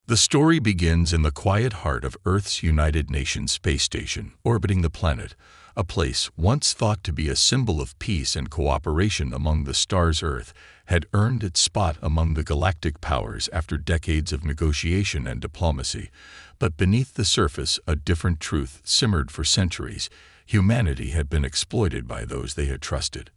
The story begins in the quiet heart of Earth's United Nations space station, orbiting the planet, a place once thought to be a symbol of peace and cooperation among the stars. Earth had earned its spot among the galactic powers after decades of negotiation and diplomacy, but beneath the surface a different truth simmered for centuries. Humanity had been exploited by those they had trusted.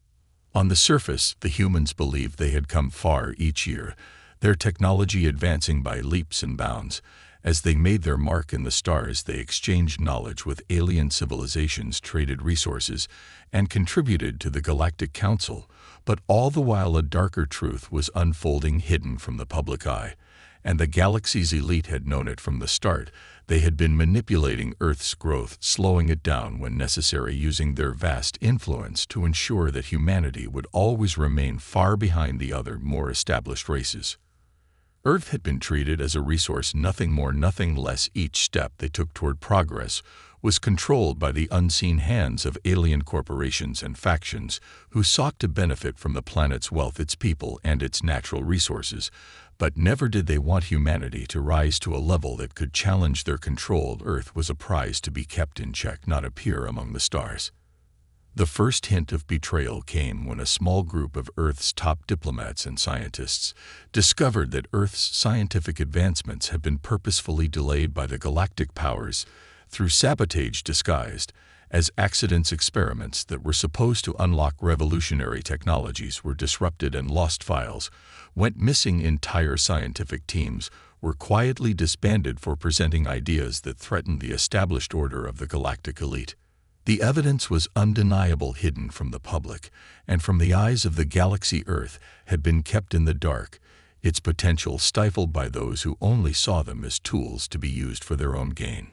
On the surface, the humans believed they had come far each year, their technology advancing by leaps and bounds. As they made their mark in the stars, they exchanged knowledge with alien civilizations, traded resources, and contributed to the Galactic Council. But all the while a darker truth was unfolding, hidden from the public eye. And the galaxy's elite had known it from the start. They had been manipulating Earth's growth, slowing it down when necessary, using their vast influence to ensure that humanity would always remain far behind the other, more established races. Earth had been treated as a resource, nothing more, nothing less. Each step they took toward progress was controlled by the unseen hands of alien corporations and factions who sought to benefit from the planet's wealth, its people, and its natural resources. But never did they want humanity to rise to a level that could challenge their control. Earth was a prize to be kept in check, not a peer among the stars. The first hint of betrayal came when a small group of Earth's top diplomats and scientists discovered that Earth's scientific advancements had been purposefully delayed by the galactic powers through sabotage disguised as accidents. Experiments that were supposed to unlock revolutionary technologies were disrupted, and lost files went missing. Entire scientific teams were quietly disbanded for presenting ideas that threatened the established order of the galactic elite. The evidence was undeniable, hidden from the public, and from the eyes of the galaxy. Earth had been kept in the dark, its potential stifled by those who only saw them as tools to be used for their own gain.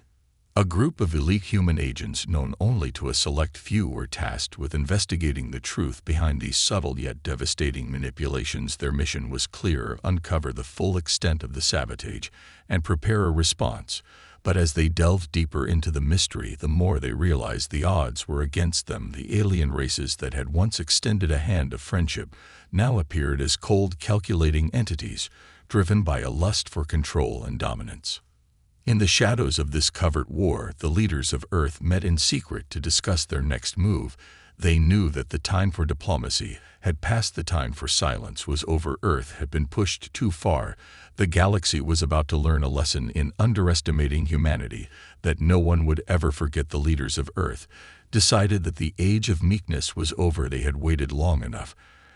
A group of elite human agents known only to a select few were tasked with investigating the truth behind these subtle yet devastating manipulations. Their mission was clear: uncover the full extent of the sabotage and prepare a response. But as they delved deeper into the mystery, the more they realized the odds were against them. The alien races that had once extended a hand of friendship now appeared as cold, calculating entities, driven by a lust for control and dominance. In the shadows of this covert war, the leaders of Earth met in secret to discuss their next move. They knew that the time for diplomacy had passed. The time for silence was over. Earth had been pushed too far. The galaxy was about to learn a lesson in underestimating humanity that no one would ever forget. The leaders of Earth decided that the age of meekness was over. They had waited long enough,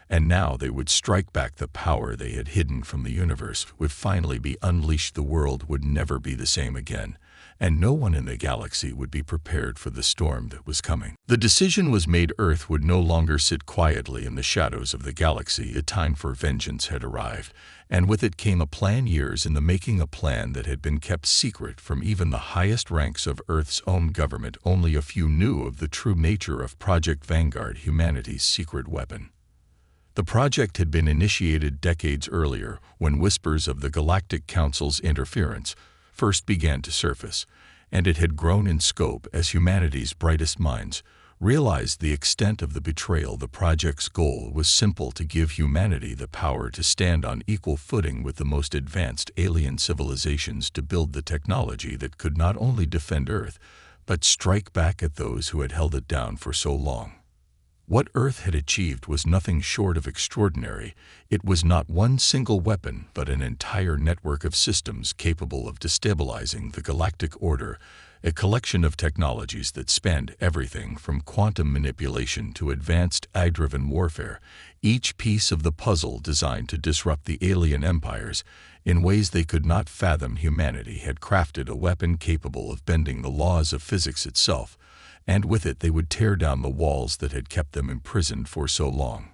and now they would strike back. The power they had hidden from the universe would finally be unleashed. The world would never be the same again, and no one in the galaxy would be prepared for the storm that was coming. The decision was made. Earth would no longer sit quietly in the shadows of the galaxy. A time for vengeance had arrived, and with it came a plan, years in the making, a plan that had been kept secret from even the highest ranks of Earth's own government. Only a few knew of the true nature of Project Vanguard, humanity's secret weapon. The project had been initiated decades earlier, when whispers of the Galactic Council's interference first began to surface, and it had grown in scope as humanity's brightest minds realized the extent of the betrayal. The project's goal was simple: to give humanity the power to stand on equal footing with the most advanced alien civilizations, to build the technology that could not only defend Earth, but strike back at those who had held it down for so long. What Earth had achieved was nothing short of extraordinary. It was not one single weapon, but an entire network of systems capable of destabilizing the galactic order, a collection of technologies that spanned everything from quantum manipulation to advanced AI-driven warfare, each piece of the puzzle designed to disrupt the alien empires in ways they could not fathom. Humanity had crafted a weapon capable of bending the laws of physics itself, and with it they would tear down the walls that had kept them imprisoned for so long.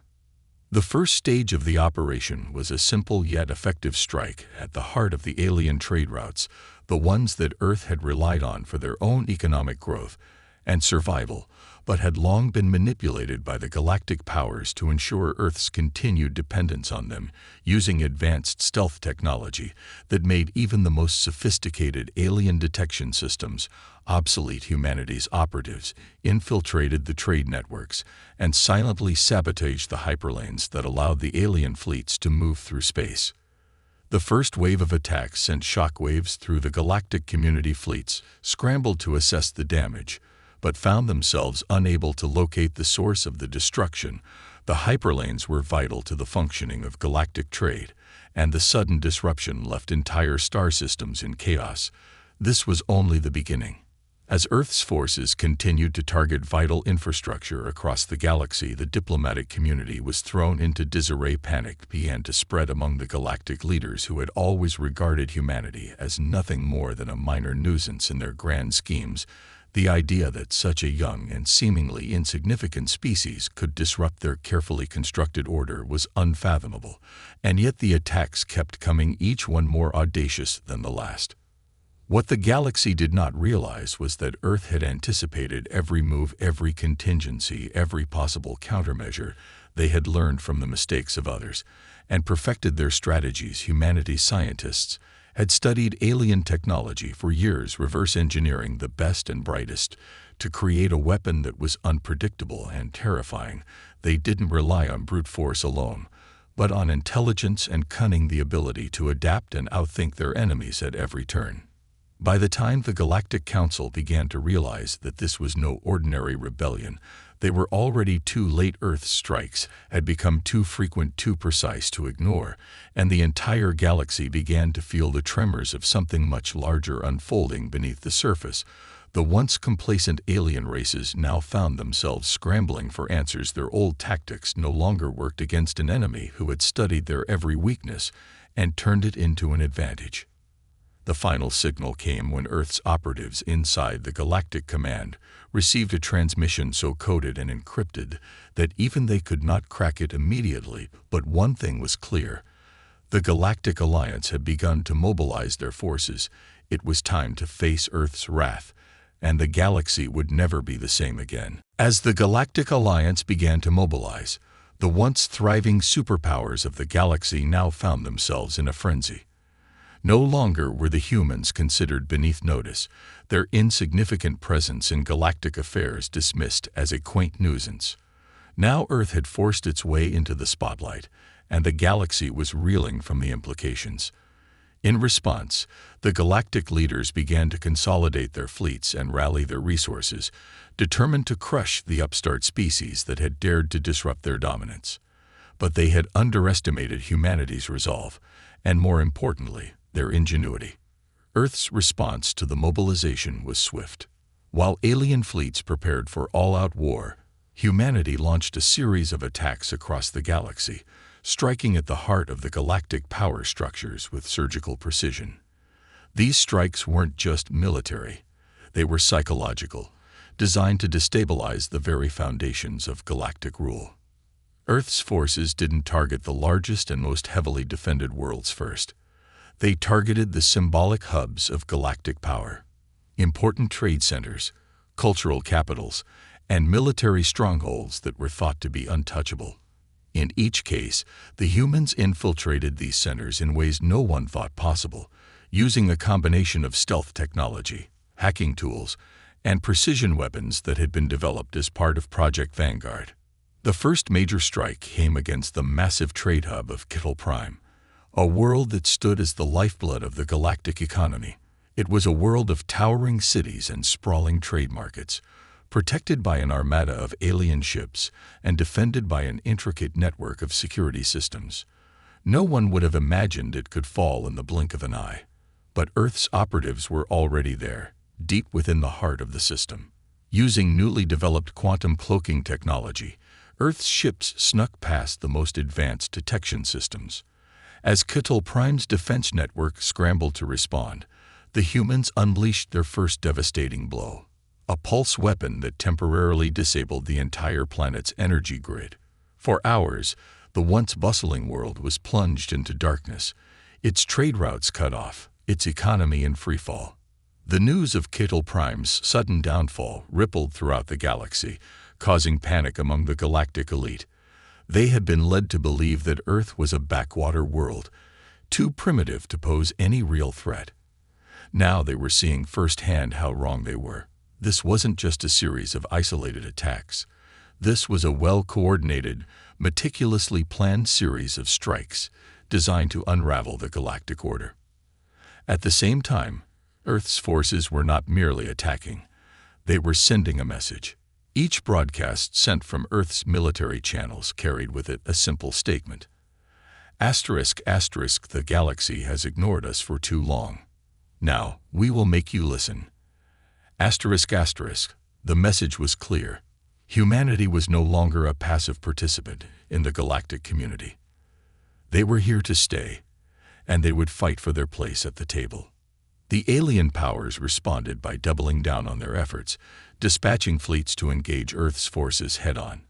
The first stage of the operation was a simple yet effective strike at the heart of the alien trade routes, the ones that Earth had relied on for their own economic growth and survival, but had long been manipulated by the galactic powers to ensure Earth's continued dependence on them. Using advanced stealth technology that made even the most sophisticated alien detection systems obsolete, humanity's operatives infiltrated the trade networks and silently sabotaged the hyperlanes that allowed the alien fleets to move through space. The first wave of attacks sent shockwaves through the Galactic community. Fleets scrambled to assess the damage, but found themselves unable to locate the source of the destruction. The hyperlanes were vital to the functioning of galactic trade, and the sudden disruption left entire star systems in chaos. This was only the beginning. As Earth's forces continued to target vital infrastructure across the galaxy, the diplomatic community was thrown into disarray. Panic began to spread among the galactic leaders who had always regarded humanity as nothing more than a minor nuisance in their grand schemes. The idea that such a young and seemingly insignificant species could disrupt their carefully constructed order was unfathomable, and yet the attacks kept coming, each one more audacious than the last. What the galaxy did not realize was that Earth had anticipated every move, every contingency, every possible countermeasure. They had learned from the mistakes of others and perfected their strategies. Humanity's scientists had studied alien technology for years, reverse engineering the best and brightest to create a weapon that was unpredictable and terrifying. They didn't rely on brute force alone, but on intelligence and cunning, the ability to adapt and outthink their enemies at every turn. By the time the Galactic Council began to realize that this was no ordinary rebellion, they were already too late. Earth's strikes had become too frequent, too precise to ignore, and the entire galaxy began to feel the tremors of something much larger unfolding beneath the surface. The once complacent alien races now found themselves scrambling for answers. Their old tactics no longer worked against an enemy who had studied their every weakness and turned it into an advantage. The final signal came when Earth's operatives inside the Galactic Command received a transmission so coded and encrypted that even they could not crack it immediately. But one thing was clear: the Galactic Alliance had begun to mobilize their forces. It was time to face Earth's wrath, and the galaxy would never be the same again. As the Galactic Alliance began to mobilize, the once thriving superpowers of the galaxy now found themselves in a frenzy. No longer were the humans considered beneath notice, their insignificant presence in galactic affairs dismissed as a quaint nuisance. Now Earth had forced its way into the spotlight, and the galaxy was reeling from the implications. In response, the galactic leaders began to consolidate their fleets and rally their resources, determined to crush the upstart species that had dared to disrupt their dominance. But they had underestimated humanity's resolve, and more importantly, their ingenuity. Earth's response to the mobilization was swift. While alien fleets prepared for all-out war, humanity launched a series of attacks across the galaxy, striking at the heart of the galactic power structures with surgical precision. These strikes weren't just military, they were psychological, designed to destabilize the very foundations of galactic rule. Earth's forces didn't target the largest and most heavily defended worlds first. They targeted the symbolic hubs of galactic power, important trade centers, cultural capitals, and military strongholds that were thought to be untouchable. In each case, the humans infiltrated these centers in ways no one thought possible, using a combination of stealth technology, hacking tools, and precision weapons that had been developed as part of Project Vanguard. The first major strike came against the massive trade hub of Kittle Prime, a world that stood as the lifeblood of the galactic economy. It was a world of towering cities and sprawling trade markets, protected by an armada of alien ships and defended by an intricate network of security systems. No one would have imagined it could fall in the blink of an eye. But Earth's operatives were already there, deep within the heart of the system. Using newly developed quantum cloaking technology, Earth's ships snuck past the most advanced detection systems. As Kittle Prime's defense network scrambled to respond, the humans unleashed their first devastating blow, a pulse weapon that temporarily disabled the entire planet's energy grid. For hours, the once bustling world was plunged into darkness, its trade routes cut off, its economy in freefall. The news of Kittle Prime's sudden downfall rippled throughout the galaxy, causing panic among the galactic elite. They had been led to believe that Earth was a backwater world, too primitive to pose any real threat. Now they were seeing firsthand how wrong they were. This wasn't just a series of isolated attacks. This was a well-coordinated, meticulously planned series of strikes designed to unravel the galactic order. At the same time, Earth's forces were not merely attacking. They were sending a message. Each broadcast sent from Earth's military channels carried with it a simple statement. Asterisk, asterisk, the galaxy has ignored us for too long. Now, we will make you listen. Asterisk, asterisk, the message was clear. Humanity was no longer a passive participant in the galactic community. They were here to stay, and they would fight for their place at the table. The alien powers responded by doubling down on their efforts, dispatching fleets to engage Earth's forces head-on.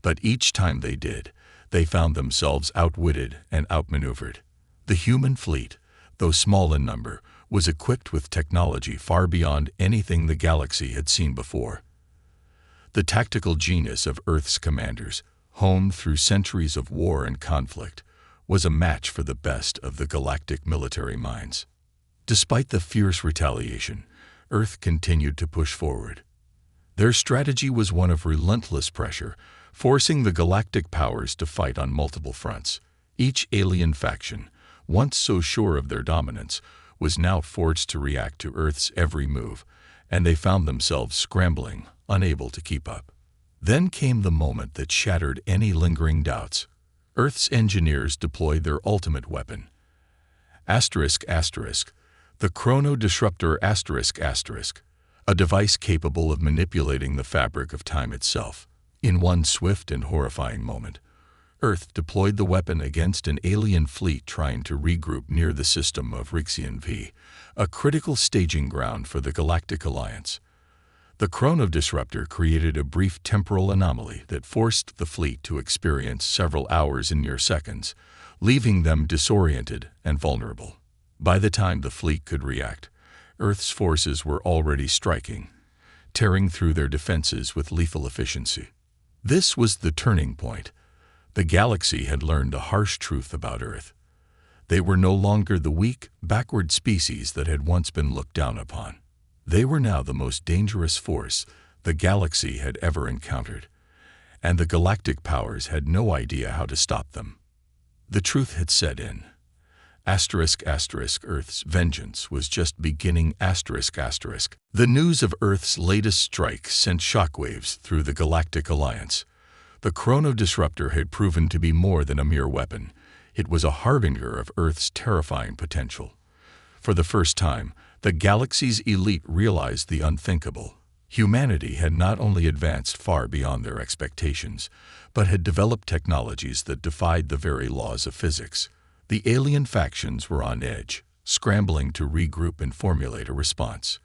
But each time they did, they found themselves outwitted and outmaneuvered. The human fleet, though small in number, was equipped with technology far beyond anything the galaxy had seen before. The tactical genius of Earth's commanders, honed through centuries of war and conflict, was a match for the best of the galactic military minds. Despite the fierce retaliation, Earth continued to push forward. Their strategy was one of relentless pressure, forcing the galactic powers to fight on multiple fronts. Each alien faction, once so sure of their dominance, was now forced to react to Earth's every move, and they found themselves scrambling, unable to keep up. Then came the moment that shattered any lingering doubts. Earth's engineers deployed their ultimate weapon. Asterisk, asterisk, the Chrono Disruptor asterisk, asterisk, a device capable of manipulating the fabric of time itself. In one swift and horrifying moment, Earth deployed the weapon against an alien fleet trying to regroup near the system of Rixian V, a critical staging ground for the Galactic Alliance. The Chrono Disruptor created a brief temporal anomaly that forced the fleet to experience several hours in near seconds, leaving them disoriented and vulnerable. By the time the fleet could react, Earth's forces were already striking, tearing through their defenses with lethal efficiency. This was the turning point. The galaxy had learned a harsh truth about Earth. They were no longer the weak, backward species that had once been looked down upon. They were now the most dangerous force the galaxy had ever encountered, and the galactic powers had no idea how to stop them. The truth had set in. Asterisk, asterisk, Earth's vengeance was just beginning. Asterisk, asterisk. The news of Earth's latest strike sent shockwaves through the Galactic Alliance. The Chrono Disruptor had proven to be more than a mere weapon. It was a harbinger of Earth's terrifying potential. For the first time, the galaxy's elite realized the unthinkable. Humanity had not only advanced far beyond their expectations, but had developed technologies that defied the very laws of physics. The alien factions were on edge, scrambling to regroup and formulate a response.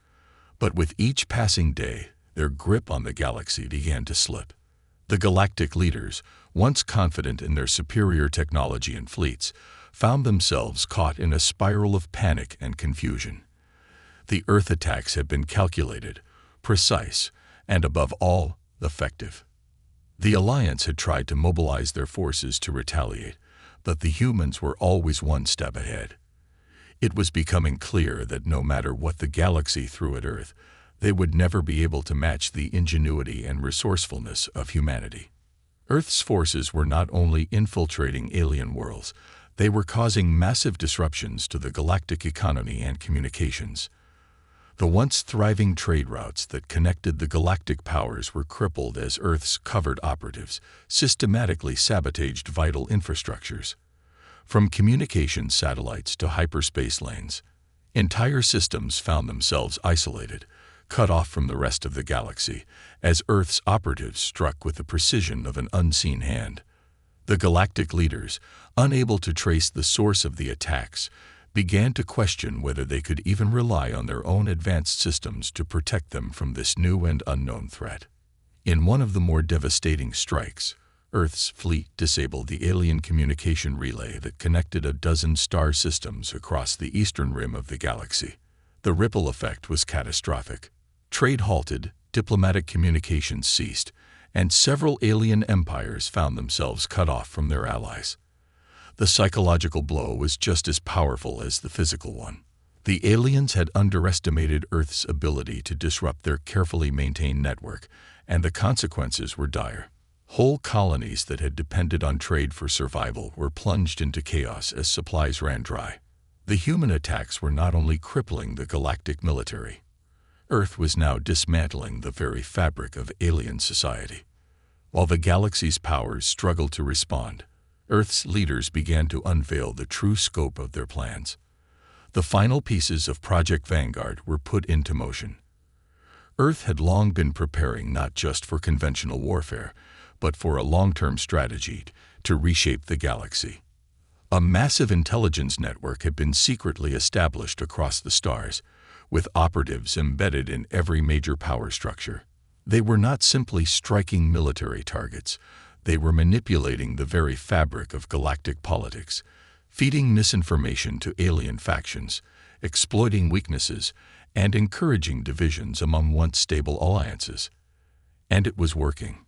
But with each passing day, their grip on the galaxy began to slip. The galactic leaders, once confident in their superior technology and fleets, found themselves caught in a spiral of panic and confusion. The Earth attacks had been calculated, precise, and above all, effective. The Alliance had tried to mobilize their forces to retaliate, but the humans were always one step ahead. It was becoming clear that no matter what the galaxy threw at Earth, they would never be able to match the ingenuity and resourcefulness of humanity. Earth's forces were not only infiltrating alien worlds, they were causing massive disruptions to the galactic economy and communications. The once thriving trade routes that connected the galactic powers were crippled as Earth's covert operatives systematically sabotaged vital infrastructures. From communication satellites to hyperspace lanes, entire systems found themselves isolated, cut off from the rest of the galaxy, as Earth's operatives struck with the precision of an unseen hand. The galactic leaders, unable to trace the source of the attacks, began to question whether they could even rely on their own advanced systems to protect them from this new and unknown threat. In one of the more devastating strikes, Earth's fleet disabled the alien communication relay that connected a dozen star systems across the eastern rim of the galaxy. The ripple effect was catastrophic. Trade halted, diplomatic communications ceased, and several alien empires found themselves cut off from their allies. The psychological blow was just as powerful as the physical one. The aliens had underestimated Earth's ability to disrupt their carefully maintained network, and the consequences were dire. Whole colonies that had depended on trade for survival were plunged into chaos as supplies ran dry. The human attacks were not only crippling the galactic military. Earth was now dismantling the very fabric of alien society. While the galaxy's powers struggled to respond, Earth's leaders began to unveil the true scope of their plans. The final pieces of Project Vanguard were put into motion. Earth had long been preparing not just for conventional warfare, but for a long-term strategy to reshape the galaxy. A massive intelligence network had been secretly established across the stars, with operatives embedded in every major power structure. They were not simply striking military targets, they were manipulating the very fabric of galactic politics, feeding misinformation to alien factions, exploiting weaknesses, and encouraging divisions among once stable alliances. And it was working.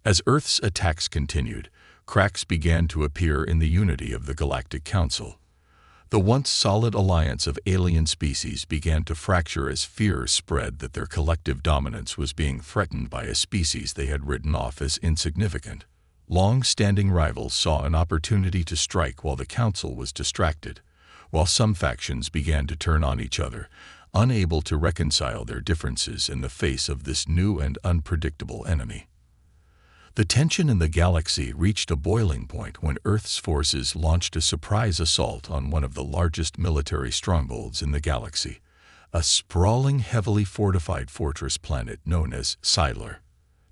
As Earth's attacks continued, cracks began to appear in the unity of the Galactic Council. The once solid alliance of alien species began to fracture as fear spread that their collective dominance was being threatened by a species they had written off as insignificant. Long-standing rivals saw an opportunity to strike while the Council was distracted, while some factions began to turn on each other, unable to reconcile their differences in the face of this new and unpredictable enemy. The tension in the galaxy reached a boiling point when Earth's forces launched a surprise assault on one of the largest military strongholds in the galaxy, a sprawling, heavily fortified fortress planet known as Xylar.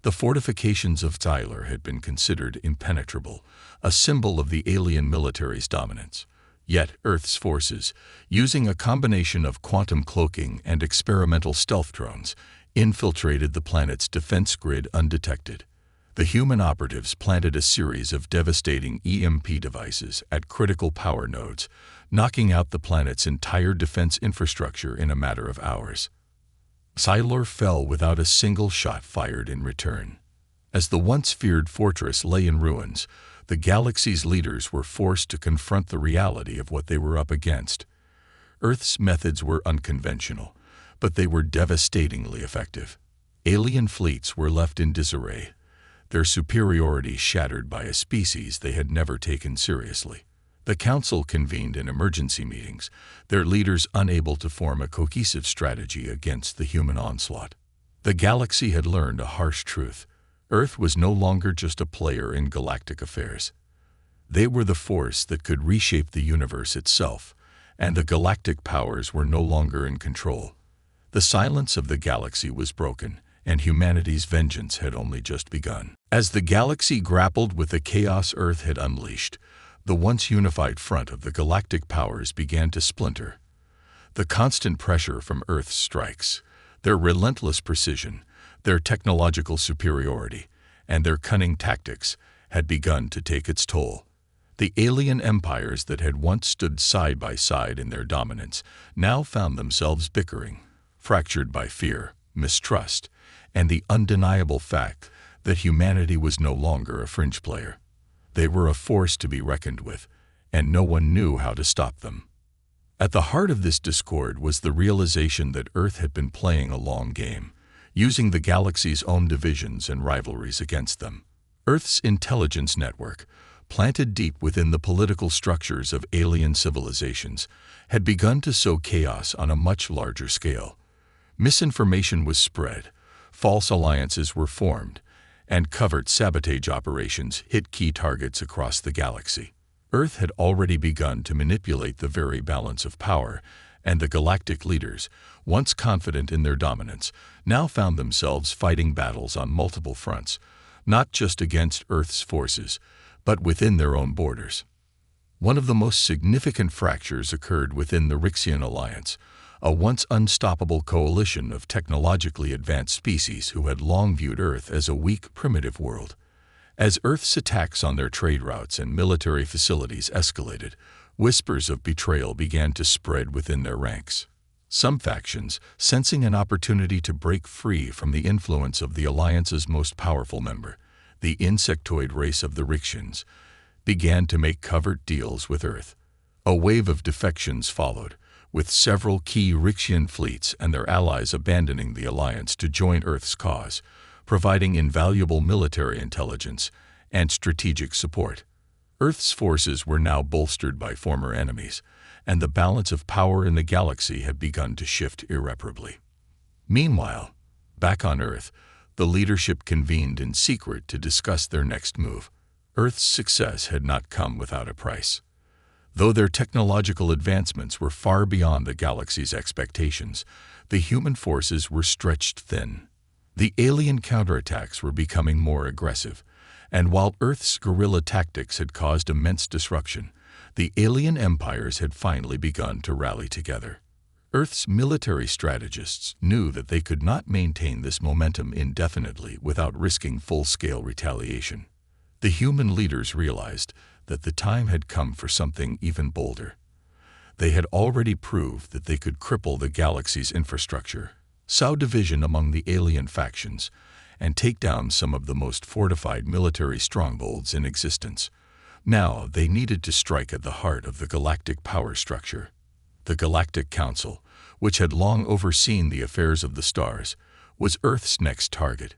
The fortifications of Xylar had been considered impenetrable, a symbol of the alien military's dominance. Yet Earth's forces, using a combination of quantum cloaking and experimental stealth drones, infiltrated the planet's defense grid undetected. The human operatives planted a series of devastating EMP devices at critical power nodes, knocking out the planet's entire defense infrastructure in a matter of hours. Xylar fell without a single shot fired in return. As the once feared fortress lay in ruins, the galaxy's leaders were forced to confront the reality of what they were up against. Earth's methods were unconventional, but they were devastatingly effective. Alien fleets were left in disarray, their superiority shattered by a species they had never taken seriously. The Council convened in emergency meetings, their leaders unable to form a cohesive strategy against the human onslaught. The galaxy had learned a harsh truth. Earth was no longer just a player in galactic affairs. They were the force that could reshape the universe itself, and the galactic powers were no longer in control. The silence of the galaxy was broken, and humanity's vengeance had only just begun. As the galaxy grappled with the chaos Earth had unleashed, the once unified front of the galactic powers began to splinter. The constant pressure from Earth's strikes, their relentless precision, their technological superiority, and their cunning tactics had begun to take its toll. The alien empires that had once stood side by side in their dominance now found themselves bickering, fractured by fear, mistrust, and the undeniable fact that humanity was no longer a fringe player. They were a force to be reckoned with, and no one knew how to stop them. At the heart of this discord was the realization that Earth had been playing a long game, using the galaxy's own divisions and rivalries against them. Earth's intelligence network, planted deep within the political structures of alien civilizations, had begun to sow chaos on a much larger scale. Misinformation was spread, false alliances were formed, and covert sabotage operations hit key targets across the galaxy. Earth had already begun to manipulate the very balance of power, and the galactic leaders, once confident in their dominance, now found themselves fighting battles on multiple fronts, not just against Earth's forces, but within their own borders. One of the most significant fractures occurred within the Rixian Alliance, a once unstoppable coalition of technologically advanced species who had long viewed Earth as a weak, primitive world. As Earth's attacks on their trade routes and military facilities escalated, whispers of betrayal began to spread within their ranks. Some factions, sensing an opportunity to break free from the influence of the Alliance's most powerful member, the insectoid race of the Rixians, began to make covert deals with Earth. A wave of defections followed, with several key Rixian fleets and their allies abandoning the Alliance to join Earth's cause, providing invaluable military intelligence and strategic support. Earth's forces were now bolstered by former enemies, and the balance of power in the galaxy had begun to shift irreparably. Meanwhile, back on Earth, the leadership convened in secret to discuss their next move. Earth's success had not come without a price. Though their technological advancements were far beyond the galaxy's expectations, the human forces were stretched thin. The alien counterattacks were becoming more aggressive, and while Earth's guerrilla tactics had caused immense disruption, the alien empires had finally begun to rally together. Earth's military strategists knew that they could not maintain this momentum indefinitely without risking full-scale retaliation. The human leaders realized that the time had come for something even bolder. They had already proved that they could cripple the galaxy's infrastructure, sow division among the alien factions, and take down some of the most fortified military strongholds in existence. Now they needed to strike at the heart of the galactic power structure. The Galactic Council, which had long overseen the affairs of the stars, was Earth's next target.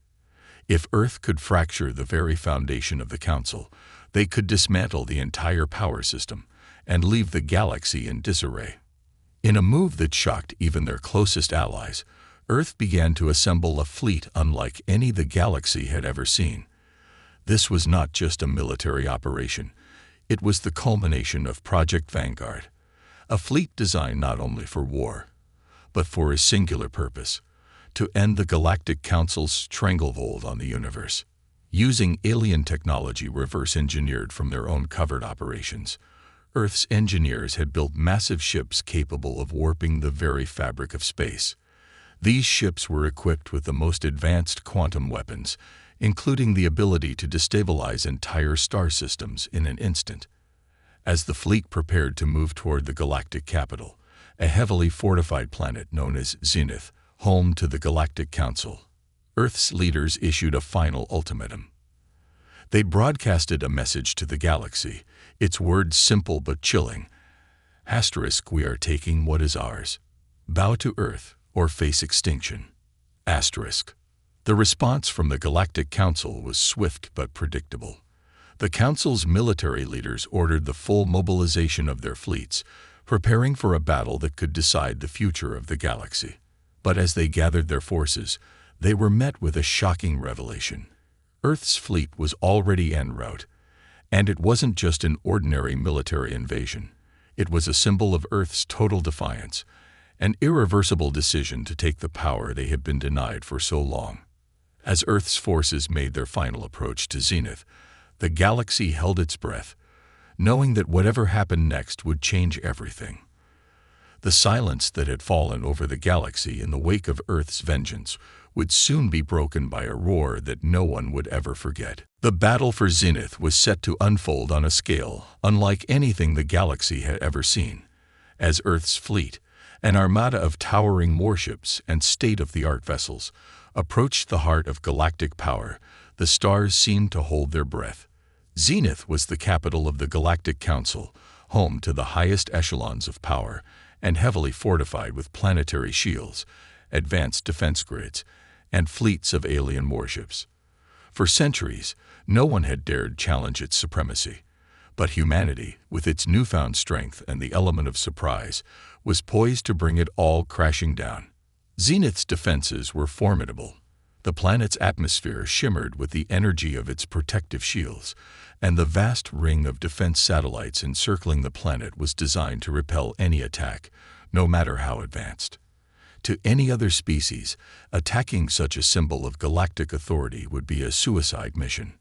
If Earth could fracture the very foundation of the Council, they could dismantle the entire power system and leave the galaxy in disarray. In a move that shocked even their closest allies, Earth began to assemble a fleet unlike any the galaxy had ever seen. This was not just a military operation. It was the culmination of Project Vanguard, a fleet designed not only for war, but for a singular purpose: to end the Galactic Council's stranglehold on the universe. Using alien technology reverse-engineered from their own covert operations, Earth's engineers had built massive ships capable of warping the very fabric of space. These ships were equipped with the most advanced quantum weapons, including the ability to destabilize entire star systems in an instant. As the fleet prepared to move toward the galactic capital, a heavily fortified planet known as Zenith, home to the Galactic Council, Earth's leaders issued a final ultimatum. They broadcasted a message to the galaxy, its words simple but chilling: *, we are taking what is ours. Bow to Earth or face extinction. *. The response from the Galactic Council was swift but predictable. The Council's military leaders ordered the full mobilization of their fleets, preparing for a battle that could decide the future of the galaxy. But as they gathered their forces, they were met with a shocking revelation. Earth's fleet was already en route, and it wasn't just an ordinary military invasion. It was a symbol of Earth's total defiance, an irreversible decision to take the power they had been denied for so long. As Earth's forces made their final approach to Zenith, the galaxy held its breath, knowing that whatever happened next would change everything. The silence that had fallen over the galaxy in the wake of Earth's vengeance would soon be broken by a roar that no one would ever forget. The battle for Zenith was set to unfold on a scale unlike anything the galaxy had ever seen. As Earth's fleet, an armada of towering warships and state-of-the-art vessels, approached the heart of galactic power, the stars seemed to hold their breath. Zenith was the capital of the Galactic Council, home to the highest echelons of power, and heavily fortified with planetary shields, advanced defense grids, and fleets of alien warships. For centuries, no one had dared challenge its supremacy. But humanity, with its newfound strength and the element of surprise, was poised to bring it all crashing down. Zenith's defenses were formidable. The planet's atmosphere shimmered with the energy of its protective shields, and the vast ring of defense satellites encircling the planet was designed to repel any attack, no matter how advanced. To any other species, attacking such a symbol of galactic authority would be a suicide mission.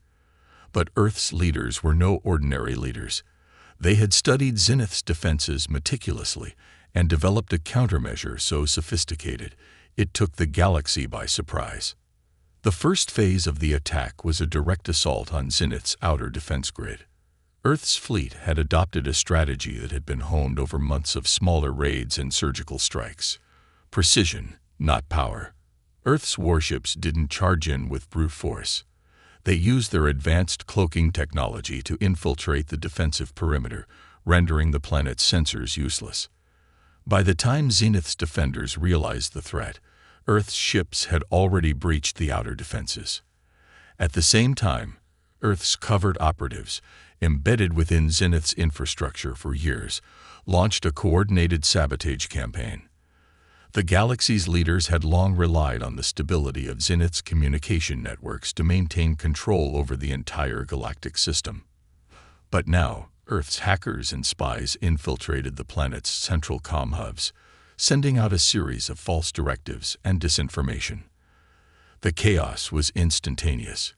But Earth's leaders were no ordinary leaders. They had studied Zenith's defenses meticulously and developed a countermeasure so sophisticated it took the galaxy by surprise. The first phase of the attack was a direct assault on Zenith's outer defense grid. Earth's fleet had adopted a strategy that had been honed over months of smaller raids and surgical strikes. Precision, not power. Earth's warships didn't charge in with brute force. They used their advanced cloaking technology to infiltrate the defensive perimeter, rendering the planet's sensors useless. By the time Zenith's defenders realized the threat, Earth's ships had already breached the outer defenses. At the same time, Earth's covert operatives, embedded within Zenith's infrastructure for years, launched a coordinated sabotage campaign. The galaxy's leaders had long relied on the stability of Zenith's communication networks to maintain control over the entire galactic system. But now, Earth's hackers and spies infiltrated the planet's central comm hubs, sending out a series of false directives and disinformation. The chaos was instantaneous.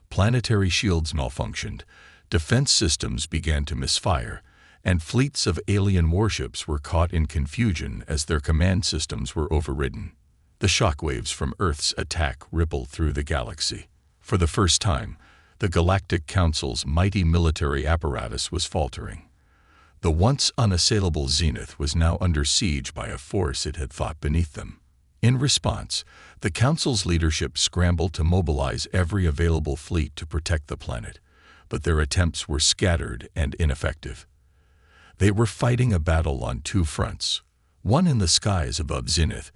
Planetary shields malfunctioned, defense systems began to misfire, and fleets of alien warships were caught in confusion as their command systems were overridden. The shockwaves from Earth's attack rippled through the galaxy. For the first time, the Galactic Council's mighty military apparatus was faltering. The once unassailable Zenith was now under siege by a force it had thought beneath them. In response, the Council's leadership scrambled to mobilize every available fleet to protect the planet, but their attempts were scattered and ineffective. They were fighting a battle on two fronts, one in the skies above Zenith,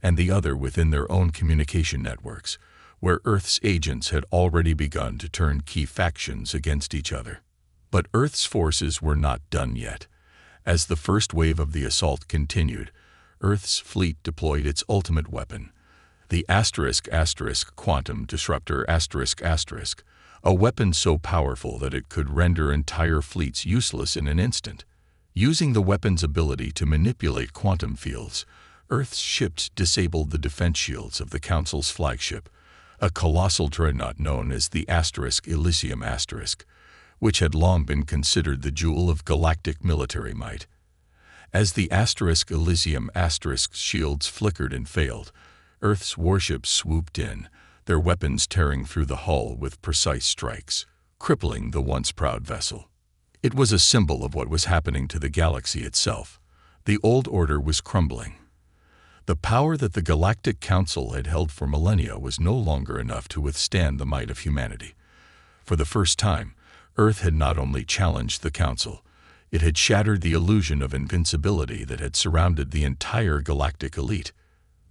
and the other within their own communication networks, where Earth's agents had already begun to turn key factions against each other. But Earth's forces were not done yet. As the first wave of the assault continued, Earth's fleet deployed its ultimate weapon, the *** quantum disruptor ***, a weapon so powerful that it could render entire fleets useless in an instant. Using the weapon's ability to manipulate quantum fields, Earth's ships disabled the defense shields of the Council's flagship, a colossal dreadnought known as the *Elysium*, which had long been considered the jewel of galactic military might. As the *Elysium*, shields flickered and failed, Earth's warships swooped in, their weapons tearing through the hull with precise strikes, crippling the once proud vessel. It was a symbol of what was happening to the galaxy itself. The old order was crumbling. The power that the Galactic Council had held for millennia was no longer enough to withstand the might of humanity. For the first time, Earth had not only challenged the Council, it had shattered the illusion of invincibility that had surrounded the entire galactic elite.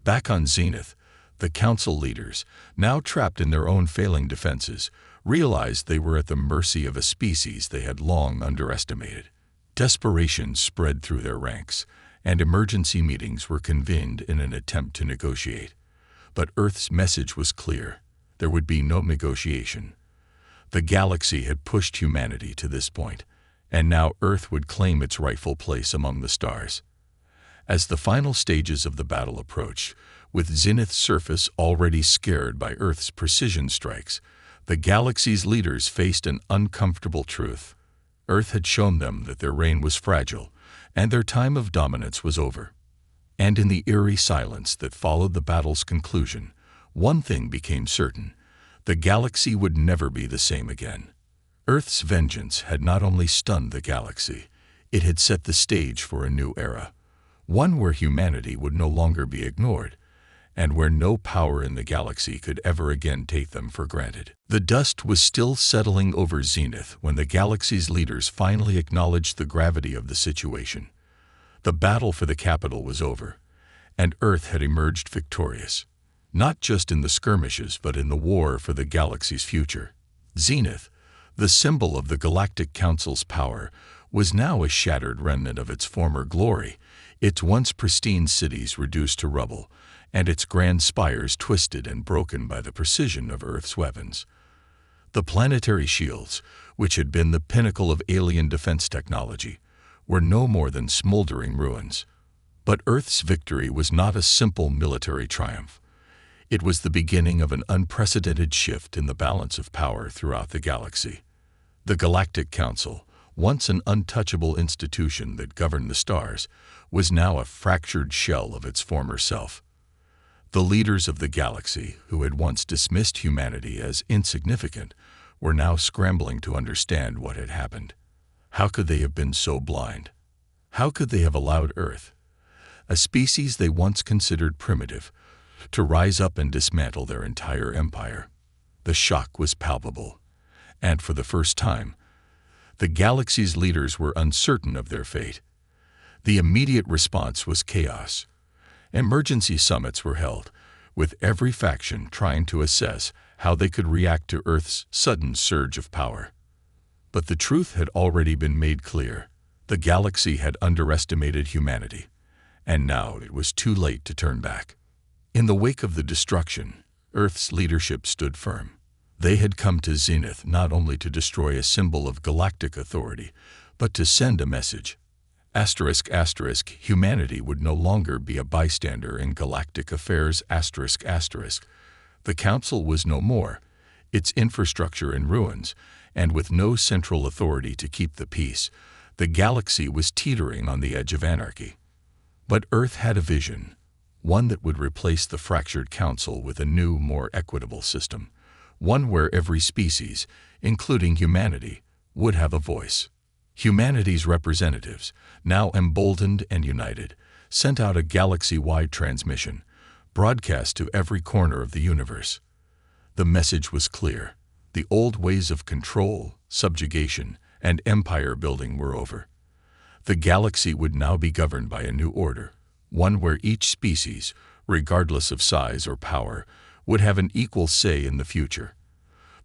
Back on Zenith, the Council leaders, now trapped in their own failing defenses, realized they were at the mercy of a species they had long underestimated. Desperation spread through their ranks, and emergency meetings were convened in an attempt to negotiate. But Earth's message was clear. There would be no negotiation. The galaxy had pushed humanity to this point, and now Earth would claim its rightful place among the stars. As the final stages of the battle approached, with Zenith's surface already scared by Earth's precision strikes, the galaxy's leaders faced an uncomfortable truth. Earth had shown them that their reign was fragile, and their time of dominance was over. And in the eerie silence that followed the battle's conclusion, one thing became certain: the galaxy would never be the same again. Earth's vengeance had not only stunned the galaxy, it had set the stage for a new era, one where humanity would no longer be ignored, and where no power in the galaxy could ever again take them for granted. The dust was still settling over Zenith when the galaxy's leaders finally acknowledged the gravity of the situation. The battle for the capital was over, and Earth had emerged victorious, not just in the skirmishes but in the war for the galaxy's future. Zenith, the symbol of the Galactic Council's power, was now a shattered remnant of its former glory, its once pristine cities reduced to rubble, and its grand spires twisted and broken by the precision of Earth's weapons. The planetary shields, which had been the pinnacle of alien defense technology, were no more than smoldering ruins. But Earth's victory was not a simple military triumph. It was the beginning of an unprecedented shift in the balance of power throughout the galaxy. The Galactic Council, once an untouchable institution that governed the stars, was now a fractured shell of its former self. The leaders of the galaxy, who had once dismissed humanity as insignificant, were now scrambling to understand what had happened. How could they have been so blind? How could they have allowed Earth, a species they once considered primitive, to rise up and dismantle their entire empire? The shock was palpable, and for the first time, the galaxy's leaders were uncertain of their fate. The immediate response was chaos. Emergency summits were held, with every faction trying to assess how they could react to Earth's sudden surge of power. But the truth had already been made clear. The galaxy had underestimated humanity, and now it was too late to turn back. In the wake of the destruction, Earth's leadership stood firm. They had come to Zenith not only to destroy a symbol of galactic authority, but to send a message. ***, humanity would no longer be a bystander in galactic affairs. The Council was no more, its infrastructure in ruins, and with no central authority to keep the peace, the galaxy was teetering on the edge of anarchy. But Earth had a vision, one that would replace the fractured Council with a new, more equitable system, one where every species, including humanity, would have a voice. Humanity's representatives, now emboldened and united, sent out a galaxy-wide transmission, broadcast to every corner of the universe. The message was clear. The old ways of control, subjugation, and empire building were over. The galaxy would now be governed by a new order, one where each species, regardless of size or power, would have an equal say in the future.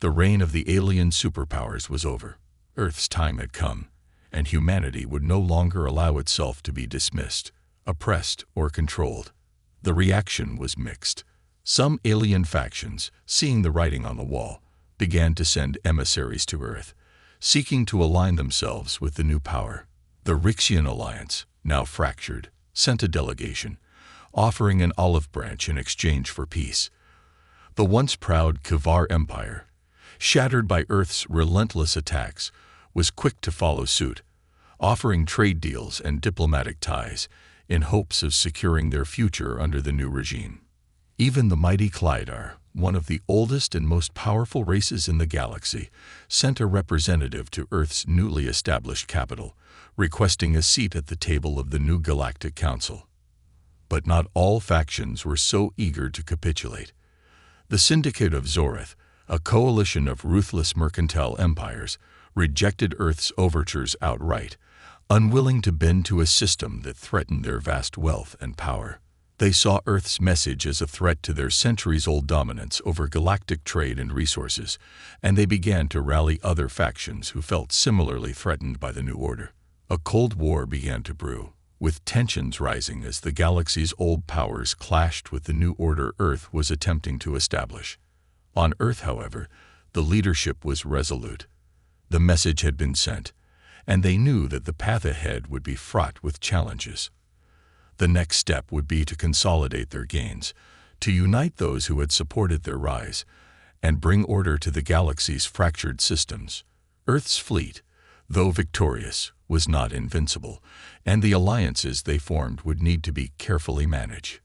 The reign of the alien superpowers was over. Earth's time had come, and humanity would no longer allow itself to be dismissed, oppressed, or controlled. The reaction was mixed. Some alien factions, seeing the writing on the wall, began to send emissaries to Earth, seeking to align themselves with the new power. The Rixian alliance, now fractured, sent a delegation, offering an olive branch in exchange for peace. The once proud Kavar Empire, shattered by Earth's relentless attacks, was quick to follow suit, offering trade deals and diplomatic ties in hopes of securing their future under the new regime. Even the mighty Klydar, one of the oldest and most powerful races in the galaxy, sent a representative to Earth's newly established capital, requesting a seat at the table of the new Galactic Council. But not all factions were so eager to capitulate. The Syndicate of Zorith, a coalition of ruthless mercantile empires, rejected Earth's overtures outright, unwilling to bend to a system that threatened their vast wealth and power. They saw Earth's message as a threat to their centuries-old dominance over galactic trade and resources, and they began to rally other factions who felt similarly threatened by the new order. A Cold War began to brew, with tensions rising as the galaxy's old powers clashed with the new order Earth was attempting to establish. On Earth, however, the leadership was resolute. The message had been sent, and they knew that the path ahead would be fraught with challenges. The next step would be to consolidate their gains, to unite those who had supported their rise, and bring order to the galaxy's fractured systems. Earth's fleet, though victorious, was not invincible, and the alliances they formed would need to be carefully managed.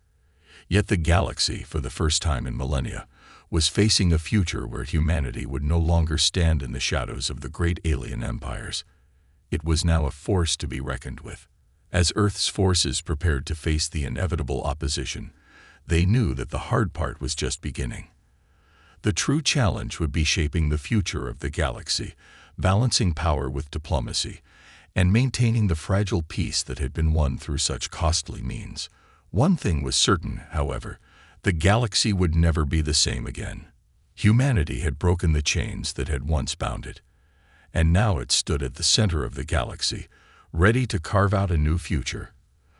Yet the galaxy, for the first time in millennia, was facing a future where humanity would no longer stand in the shadows of the great alien empires. It was now a force to be reckoned with. As Earth's forces prepared to face the inevitable opposition, they knew that the hard part was just beginning. The true challenge would be shaping the future of the galaxy, balancing power with diplomacy, and maintaining the fragile peace that had been won through such costly means. One thing was certain, however: the galaxy would never be the same again. Humanity had broken the chains that had once bound it, and now it stood at the center of the galaxy, ready to carve out a new future.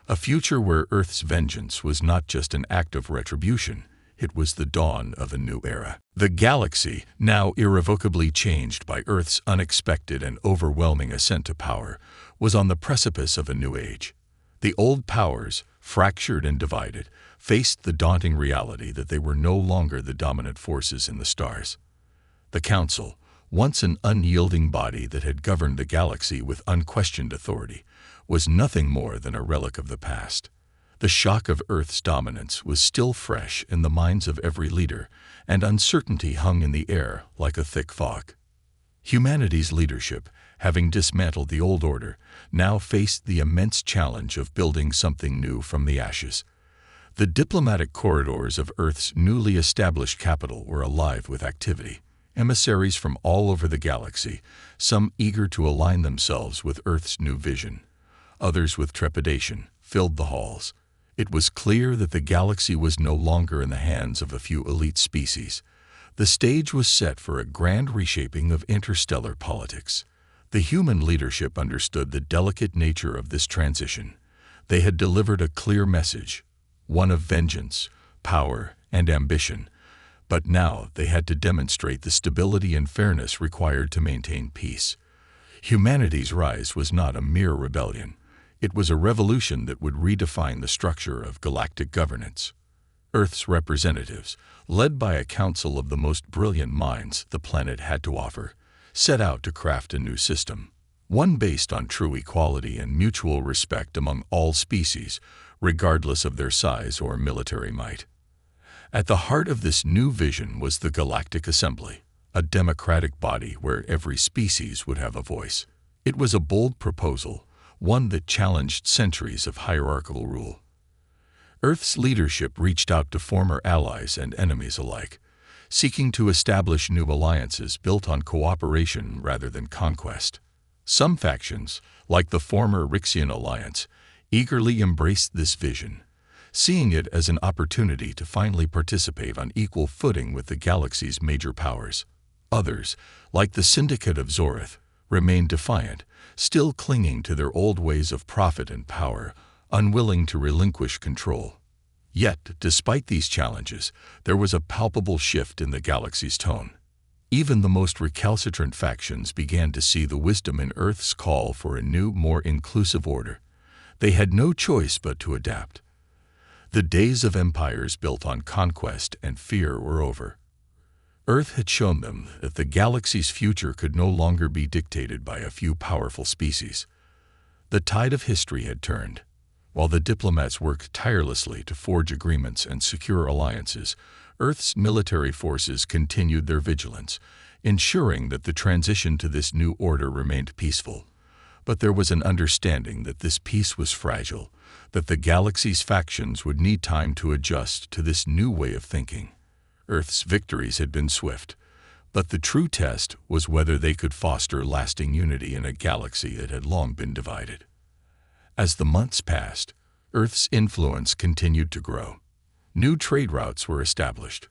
A future where Earth's vengeance was not just an act of retribution, it was the dawn of a new era. The galaxy, now irrevocably changed by Earth's unexpected and overwhelming ascent to power, was on the precipice of a new age. The old powers, fractured and divided, faced the daunting reality that they were no longer the dominant forces in the stars. The Council, once an unyielding body that had governed the galaxy with unquestioned authority, was nothing more than a relic of the past. The shock of Earth's dominance was still fresh in the minds of every leader, and uncertainty hung in the air like a thick fog. Humanity's leadership, having dismantled the old order, now faced the immense challenge of building something new from the ashes. The diplomatic corridors of Earth's newly established capital were alive with activity. Emissaries from all over the galaxy, some eager to align themselves with Earth's new vision, others with trepidation, filled the halls. It was clear that the galaxy was no longer in the hands of a few elite species. The stage was set for a grand reshaping of interstellar politics. The human leadership understood the delicate nature of this transition. They had delivered a clear message, one of vengeance, power, and ambition. But now they had to demonstrate the stability and fairness required to maintain peace. Humanity's rise was not a mere rebellion. It was a revolution that would redefine the structure of galactic governance. Earth's representatives, led by a council of the most brilliant minds the planet had to offer, set out to craft a new system, one based on true equality and mutual respect among all species, regardless of their size or military might. At the heart of this new vision was the Galactic Assembly, a democratic body where every species would have a voice. It was a bold proposal, one that challenged centuries of hierarchical rule. Earth's leadership reached out to former allies and enemies alike, seeking to establish new alliances built on cooperation rather than conquest. Some factions, like the former Rixian Alliance, eagerly embraced this vision, seeing it as an opportunity to finally participate on equal footing with the galaxy's major powers. Others, like the Syndicate of Zorith, remained defiant, still clinging to their old ways of profit and power, unwilling to relinquish control. Yet, despite these challenges, there was a palpable shift in the galaxy's tone. Even the most recalcitrant factions began to see the wisdom in Earth's call for a new, more inclusive order. They had no choice but to adapt. The days of empires built on conquest and fear were over. Earth had shown them that the galaxy's future could no longer be dictated by a few powerful species. The tide of history had turned. While the diplomats worked tirelessly to forge agreements and secure alliances, Earth's military forces continued their vigilance, ensuring that the transition to this new order remained peaceful. But there was an understanding that this peace was fragile, that the galaxy's factions would need time to adjust to this new way of thinking. Earth's victories had been swift, but the true test was whether they could foster lasting unity in a galaxy that had long been divided. As the months passed, Earth's influence continued to grow. New trade routes were established,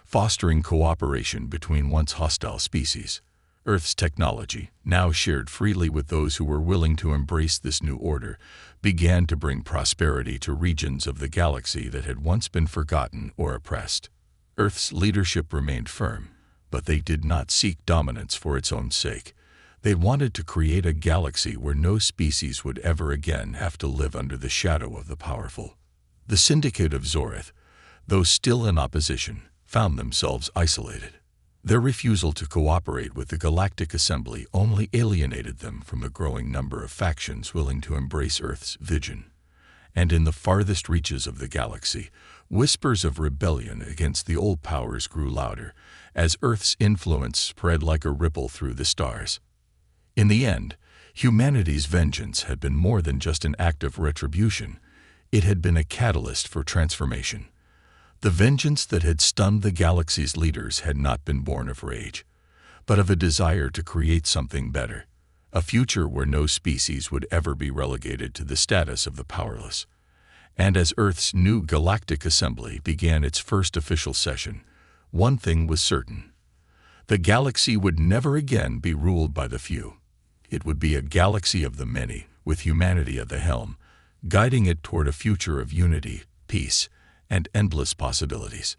fostering cooperation between once hostile species. Earth's technology, now shared freely with those who were willing to embrace this new order, began to bring prosperity to regions of the galaxy that had once been forgotten or oppressed. Earth's leadership remained firm, but they did not seek dominance for its own sake. They wanted to create a galaxy where no species would ever again have to live under the shadow of the powerful. The Syndicate of Zorith, though still in opposition, found themselves isolated. Their refusal to cooperate with the Galactic Assembly only alienated them from a growing number of factions willing to embrace Earth's vision. And in the farthest reaches of the galaxy, whispers of rebellion against the old powers grew louder, as Earth's influence spread like a ripple through the stars. In the end, humanity's vengeance had been more than just an act of retribution. It had been a catalyst for transformation. The vengeance that had stunned the galaxy's leaders had not been born of rage, but of a desire to create something better, a future where no species would ever be relegated to the status of the powerless. And as Earth's new Galactic Assembly began its first official session, one thing was certain. The galaxy would never again be ruled by the few. It would be a galaxy of the many, with humanity at the helm, guiding it toward a future of unity, peace, and endless possibilities.